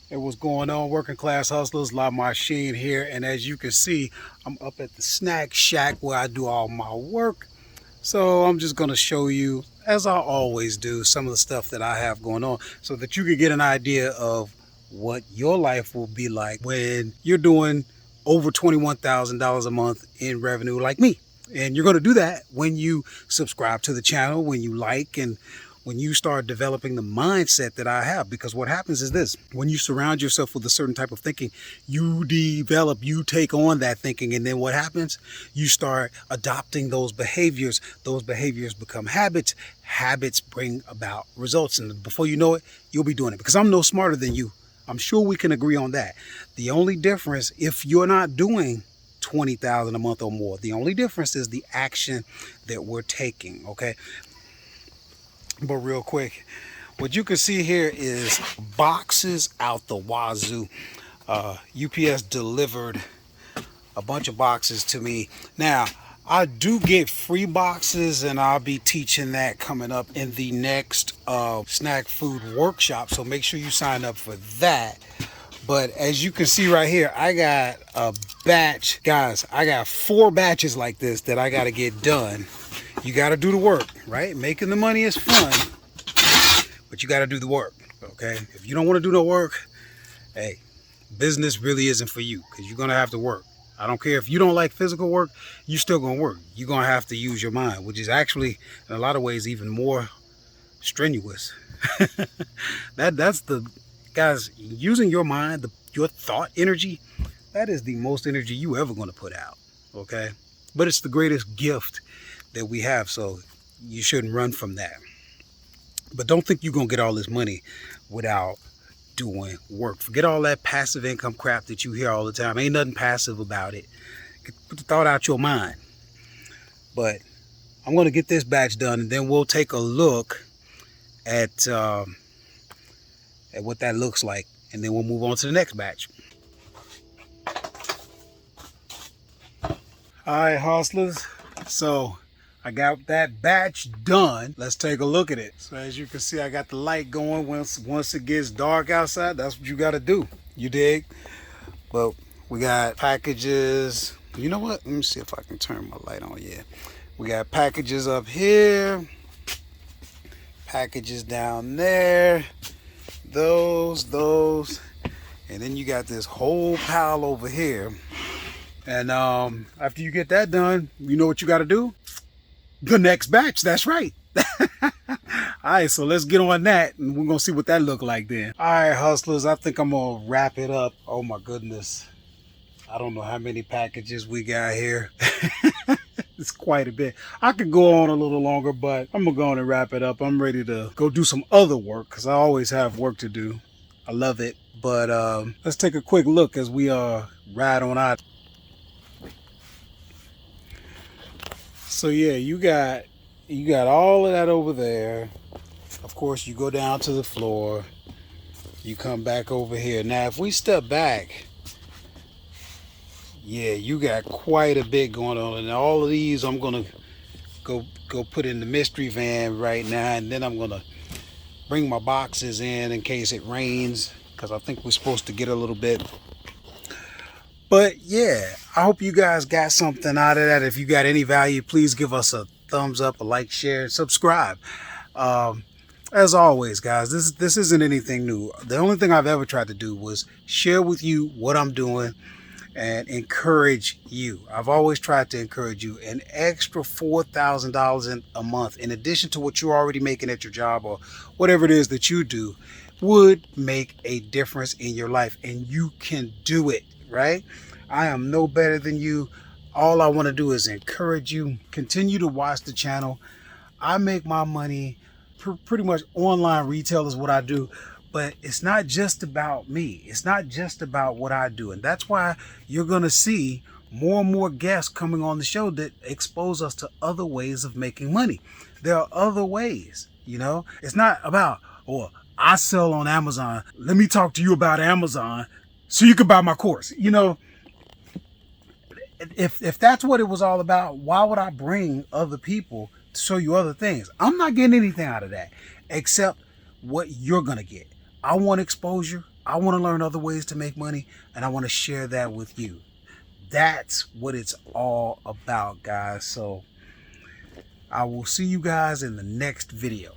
Hey, what's going on, working class hustlers? La Machine here, and as you can see, I'm up at the snack shack where I do all my work. So I'm just going to show you, as I always do, some of the stuff that I have going on so that you can get an idea of what your life will be like when you're doing over $21,000 a month in revenue like me. And you're going to do that when you subscribe to the channel, when you like, and when you start developing the mindset that I have. Because what happens is this: when you surround yourself with a certain type of thinking, you take on that thinking, and then what happens? You start adopting those behaviors. Those behaviors become habits. Habits bring about results, and before you know it, you'll be doing it. Because I'm no smarter than you. I'm sure we can agree on that. The only difference, if you're not doing 20,000 a month or more, the only difference is the action that we're taking. Okay. But real quick, what you can see here is boxes out the wazoo. UPS delivered a bunch of boxes to me. Now, I do get free boxes, and I'll be teaching that coming up in the next snack food workshop. So make sure you sign up for that. But as you can see right here, I got a batch. Guys, I got 4 batches like this that I got to get done. You got to do the work, right? Making the money is fun, but you got to do the work, okay? If you don't want to do no work, hey, business really isn't for you, because you're going to have to work. I don't care if you don't like physical work, you're still going to work. You're going to have to use your mind, which is actually, in a lot of ways, even more strenuous. That's the, guys, using your mind, your thought energy, that is the most energy you ever going to put out, okay? But it's the greatest gift that we have, so you shouldn't run from that. But don't think you're gonna get all this money without doing work. Forget all that passive income crap that you hear all the time. Ain't nothing passive about it. Put the thought out your mind. But I'm gonna get this batch done, and then we'll take a look at what that looks like, and then we'll move on to the next batch. All right, hustlers. So I got that batch done. Let's take a look at it. So as you can see, I got the light going. Once it gets dark outside, that's what you got to do. You dig? But we got packages. You know what? Let me see if I can turn my light on. Yeah. We got packages up here. Packages down there. Those. And then you got this whole pile over here. And after you get that done, you know what you got to do? The next batch. That's right. All right, so let's get on that, and we're gonna see what that look like then. All right, hustlers, I think I'm gonna wrap it up. Oh my goodness, I don't know how many packages we got here. It's quite a bit. I could go on a little longer, but I'm gonna go on and wrap it up. I'm ready to go do some other work, because I always have work to do. I love it. But let's take a quick look as we ride on out. So yeah, you got all of that over there. Of course, you go down to the floor. You come back over here. Now, if we step back, yeah, you got quite a bit going on. And all of these I'm gonna go put in the mystery van right now, and then I'm gonna bring my boxes in case it rains, because I think we're supposed to get a little bit. But yeah, I hope you guys got something out of that. If you got any value, please give us a thumbs up, a like, share, and subscribe. As always, guys, this isn't anything new. The only thing I've ever tried to do was share with you what I'm doing and encourage you. I've always tried to encourage you. An extra $4,000 a month, in addition to what you're already making at your job or whatever it is that you do, would make a difference in your life, and you can do it. Right? I am no better than you. All I want to do is encourage you. Continue to watch the channel. I make my money pretty much online. Retail is what I do, but it's not just about me. It's not just about what I do. And that's why you're going to see more and more guests coming on the show that expose us to other ways of making money. There are other ways, you know. It's not about, oh, I sell on Amazon. Let me talk to you about Amazon so you can buy my course. You know, if that's what it was all about, why would I bring other people to show you other things? I'm not getting anything out of that except what you're going to get. I want exposure. I want to learn other ways to make money, and I want to share that with you. That's what it's all about, guys. So I will see you guys in the next video.